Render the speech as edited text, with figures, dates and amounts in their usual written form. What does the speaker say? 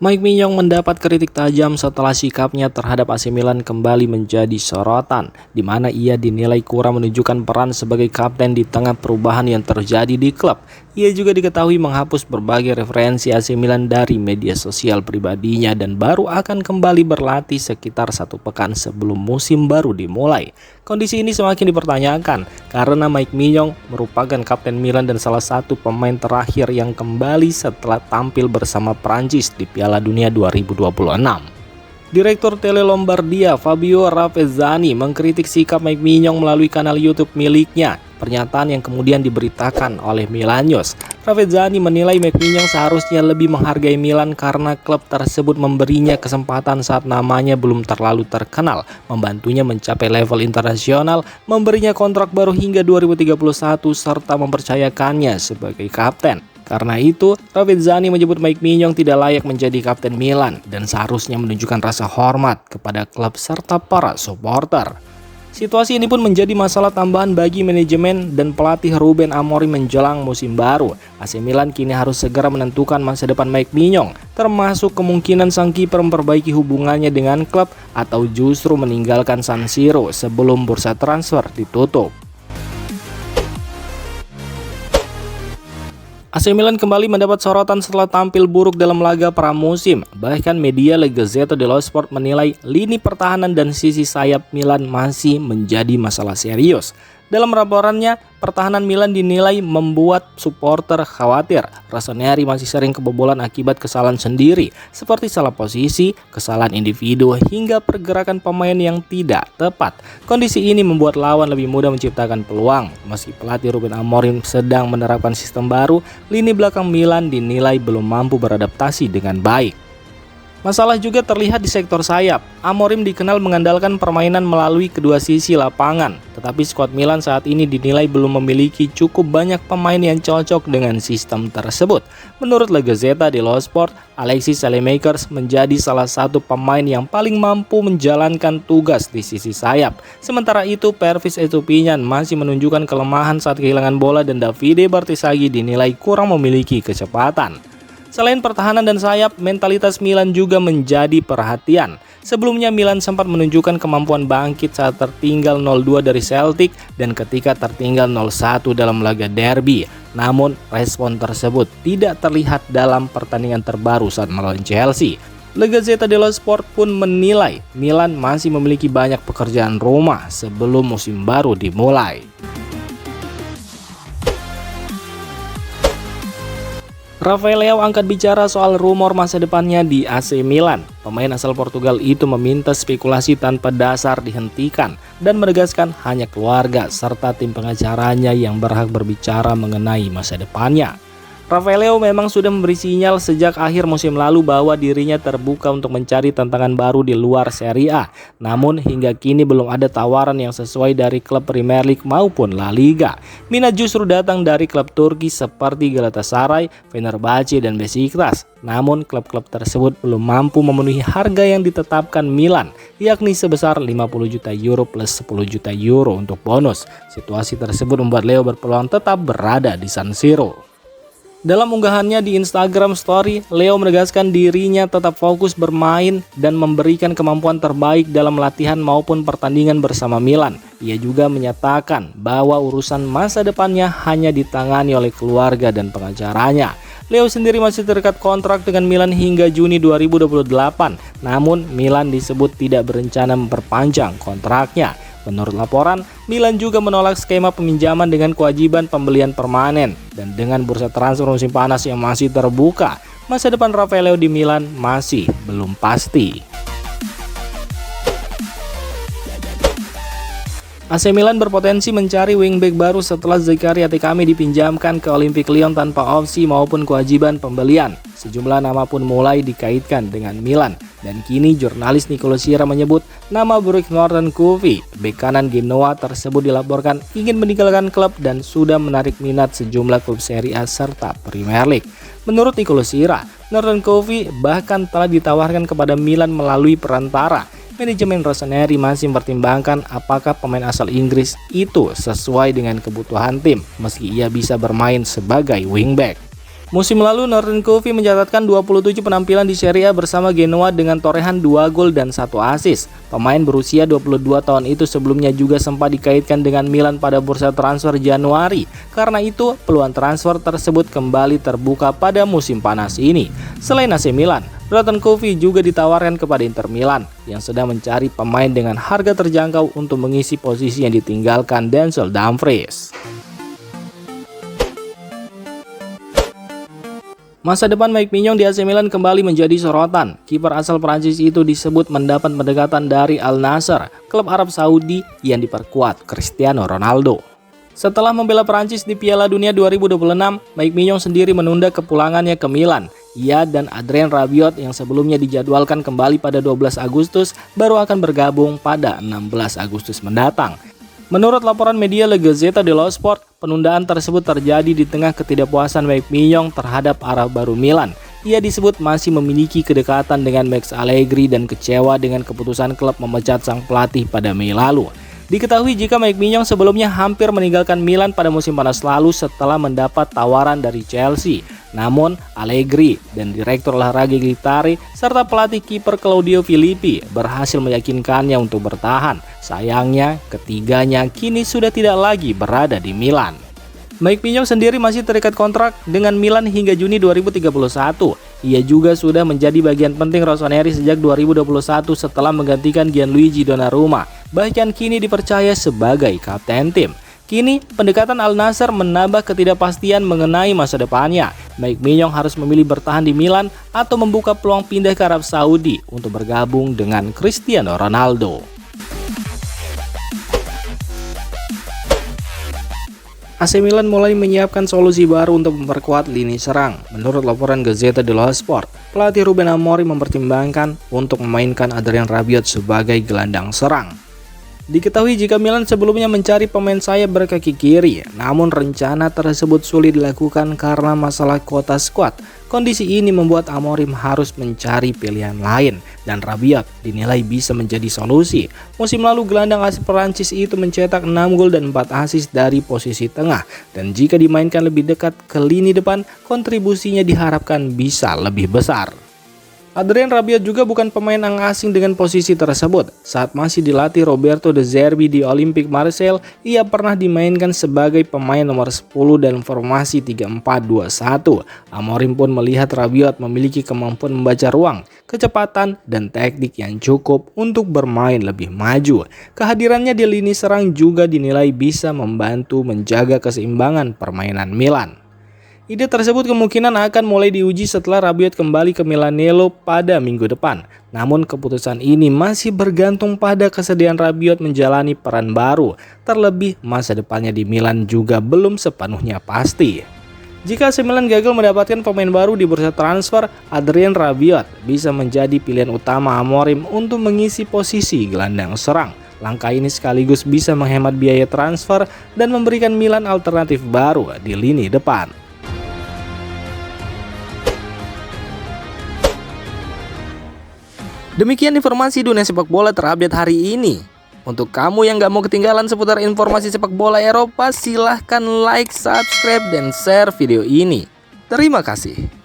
Mike Maignan mendapat kritik tajam setelah sikapnya terhadap AC Milan kembali menjadi sorotan, di mana ia dinilai kurang menunjukkan peran sebagai kapten di tengah perubahan yang terjadi di klub. Ia juga diketahui menghapus berbagai referensi AC Milan dari media sosial pribadinya dan baru akan kembali berlatih sekitar 1 pekan sebelum musim baru dimulai. Kondisi ini semakin dipertanyakan karena Mike Maignan merupakan kapten Milan dan salah satu pemain terakhir yang kembali setelah tampil bersama Prancis di Piala Dunia 2026. Direktur Tele Lombardia Fabio Ravezzani mengkritik sikap Mike Maignan melalui kanal YouTube miliknya. Pernyataan yang kemudian diberitakan oleh Milan News. Ravezzani menilai Mike Maignan seharusnya lebih menghargai Milan karena klub tersebut memberinya kesempatan saat namanya belum terlalu terkenal, membantunya mencapai level internasional, memberinya kontrak baru hingga 2031 serta mempercayakannya sebagai kapten. Karena itu, Ravezzani menyebut Mike Maignan tidak layak menjadi kapten Milan dan seharusnya menunjukkan rasa hormat kepada klub serta para supporter. Situasi ini pun menjadi masalah tambahan bagi manajemen dan pelatih Ruben Amorim menjelang musim baru. AC Milan kini harus segera menentukan masa depan Mike Maignan, termasuk kemungkinan sang kiper memperbaiki hubungannya dengan klub atau justru meninggalkan San Siro sebelum bursa transfer ditutup. AC Milan kembali mendapat sorotan setelah tampil buruk dalam laga pramusim. Bahkan media La Gazzetta dello Sport menilai lini pertahanan dan sisi sayap Milan masih menjadi masalah serius. Dalam laporannya, pertahanan Milan dinilai membuat supporter khawatir. Rossoneri masih sering kebobolan akibat kesalahan sendiri, seperti salah posisi, kesalahan individu, hingga pergerakan pemain yang tidak tepat. Kondisi ini membuat lawan lebih mudah menciptakan peluang. Meski pelatih Ruben Amorim sedang menerapkan sistem baru, lini belakang Milan dinilai belum mampu beradaptasi dengan baik. Masalah juga terlihat di sektor sayap. Amorim dikenal mengandalkan permainan melalui kedua sisi lapangan, tetapi skuad Milan saat ini dinilai belum memiliki cukup banyak pemain yang cocok dengan sistem tersebut. Menurut La Gazzetta dello Sport, Alexis Saelemaekers menjadi salah satu pemain yang paling mampu menjalankan tugas di sisi sayap. Sementara itu, Pervis Estupiñán masih menunjukkan kelemahan saat kehilangan bola dan Davide Bartesaghi dinilai kurang memiliki kecepatan. Selain pertahanan dan sayap, mentalitas Milan juga menjadi perhatian. Sebelumnya Milan sempat menunjukkan kemampuan bangkit saat tertinggal 0-2 dari Celtic dan ketika tertinggal 0-1 dalam laga derby. Namun respon tersebut tidak terlihat dalam pertandingan terbaru saat melawan Chelsea. La Gazzetta dello Sport pun menilai Milan masih memiliki banyak pekerjaan rumah sebelum musim baru dimulai. Rafael Leao angkat bicara soal rumor masa depannya di AC Milan. Pemain asal Portugal itu meminta spekulasi tanpa dasar dihentikan dan menegaskan hanya keluarga serta tim pengacaranya yang berhak berbicara mengenai masa depannya. Rafael Leao memang sudah memberi sinyal sejak akhir musim lalu bahwa dirinya terbuka untuk mencari tantangan baru di luar Serie A. Namun hingga kini belum ada tawaran yang sesuai dari klub Premier League maupun La Liga. Minat justru datang dari klub Turki seperti Galatasaray, Fenerbahce, dan Besiktas. Namun klub-klub tersebut belum mampu memenuhi harga yang ditetapkan Milan, yakni sebesar 50 juta euro plus 10 juta euro untuk bonus. Situasi tersebut membuat Leo berpeluang tetap berada di San Siro. Dalam unggahannya di Instagram Story, Leo menegaskan dirinya tetap fokus bermain dan memberikan kemampuan terbaik dalam latihan maupun pertandingan bersama Milan. Ia juga menyatakan bahwa urusan masa depannya hanya ditangani oleh keluarga dan pengacaranya. Leo sendiri masih terikat kontrak dengan Milan hingga Juni 2028, namun Milan disebut tidak berencana memperpanjang kontraknya. Menurut laporan, Milan juga menolak skema peminjaman dengan kewajiban pembelian permanen. Dan dengan bursa transfer musim panas yang masih terbuka, masa depan Rafael Leao di Milan masih belum pasti. AC Milan berpotensi mencari wingback baru setelah Zakaria Tekami dipinjamkan ke Olympique Lyon tanpa opsi maupun kewajiban pembelian. Sejumlah nama pun mulai dikaitkan dengan Milan. Dan kini jurnalis Nicolo Sierra menyebut nama Brick Norton Covey, bek kanan Genoa tersebut dilaporkan ingin meninggalkan klub dan sudah menarik minat sejumlah klub Serie A serta Premier League. Menurut Nicolo Sierra, Norton Covey bahkan telah ditawarkan kepada Milan melalui perantara. Manajemen Rossoneri masih mempertimbangkan apakah pemain asal Inggris itu sesuai dengan kebutuhan tim meski ia bisa bermain sebagai wingback. Musim lalu Northern Coffee mencatatkan 27 penampilan di Serie A bersama Genoa dengan torehan 2 gol dan 1 assist. Pemain berusia 22 tahun itu sebelumnya juga sempat dikaitkan dengan Milan pada bursa transfer Januari. Karena itu, peluang transfer tersebut kembali terbuka pada musim panas ini. Selain AC Milan, Northern Coffee juga ditawarkan kepada Inter Milan yang sedang mencari pemain dengan harga terjangkau untuk mengisi posisi yang ditinggalkan Denzel Dumfries. Masa depan Mike Maignan di AC Milan kembali menjadi sorotan. Kiper asal Prancis itu disebut mendapat pendekatan dari Al Nassr, klub Arab Saudi yang diperkuat Cristiano Ronaldo. Setelah membela Prancis di Piala Dunia 2026, Mike Maignan sendiri menunda kepulangannya ke Milan. Ia dan Adrien Rabiot yang sebelumnya dijadwalkan kembali pada 12 Agustus baru akan bergabung pada 16 Agustus mendatang. Menurut laporan media La Gazzetta dello Sport, penundaan tersebut terjadi di tengah ketidakpuasan Mike Maignan terhadap arah baru Milan. Ia disebut masih memiliki kedekatan dengan Max Allegri dan kecewa dengan keputusan klub memecat sang pelatih pada Mei lalu. Diketahui jika Mike Maignan sebelumnya hampir meninggalkan Milan pada musim panas lalu setelah mendapat tawaran dari Chelsea. Namun, Allegri dan Direktur Olahraga Guittari serta pelatih kiper Claudio Filippi berhasil meyakinkannya untuk bertahan. Sayangnya, ketiganya kini sudah tidak lagi berada di Milan. Mike Maignan sendiri masih terikat kontrak dengan Milan hingga Juni 2031. Ia juga sudah menjadi bagian penting Rossoneri sejak 2021 setelah menggantikan Gianluigi Donnarumma. Bahkan kini dipercaya sebagai kapten tim. Kini, pendekatan Al Nassr menambah ketidakpastian mengenai masa depannya. Mike Maignan harus memilih bertahan di Milan atau membuka peluang pindah ke Arab Saudi untuk bergabung dengan Cristiano Ronaldo. AC Milan mulai menyiapkan solusi baru untuk memperkuat lini serang. Menurut laporan Gazzetta dello Sport, pelatih Ruben Amorim mempertimbangkan untuk memainkan Adrien Rabiot sebagai gelandang serang. Diketahui jika Milan sebelumnya mencari pemain sayap berkaki kiri, namun rencana tersebut sulit dilakukan karena masalah kuota skuad. Kondisi ini membuat Amorim harus mencari pilihan lain, dan Rabiot dinilai bisa menjadi solusi. Musim lalu gelandang asal Perancis itu mencetak 6 gol dan 4 assist dari posisi tengah, dan jika dimainkan lebih dekat ke lini depan, kontribusinya diharapkan bisa lebih besar. Adrien Rabiot juga bukan pemain asing dengan posisi tersebut. Saat masih dilatih Roberto De Zerbi di Olympique Marseille, ia pernah dimainkan sebagai pemain nomor 10 dalam formasi 3-4-2-1. Amorim pun melihat Rabiot memiliki kemampuan membaca ruang, kecepatan, dan teknik yang cukup untuk bermain lebih maju. Kehadirannya di lini serang juga dinilai bisa membantu menjaga keseimbangan permainan Milan. Ide tersebut kemungkinan akan mulai diuji setelah Rabiot kembali ke Milanello pada minggu depan. Namun keputusan ini masih bergantung pada kesediaan Rabiot menjalani peran baru. Terlebih masa depannya di Milan juga belum sepenuhnya pasti. Jika AC Milan gagal mendapatkan pemain baru di bursa transfer, Adrien Rabiot bisa menjadi pilihan utama Amorim untuk mengisi posisi gelandang serang. Langkah ini sekaligus bisa menghemat biaya transfer dan memberikan Milan alternatif baru di lini depan. Demikian informasi dunia sepak bola terupdate hari ini. Untuk kamu yang gak mau ketinggalan seputar informasi sepak bola Eropa, silahkan like, subscribe, dan share video ini. Terima kasih.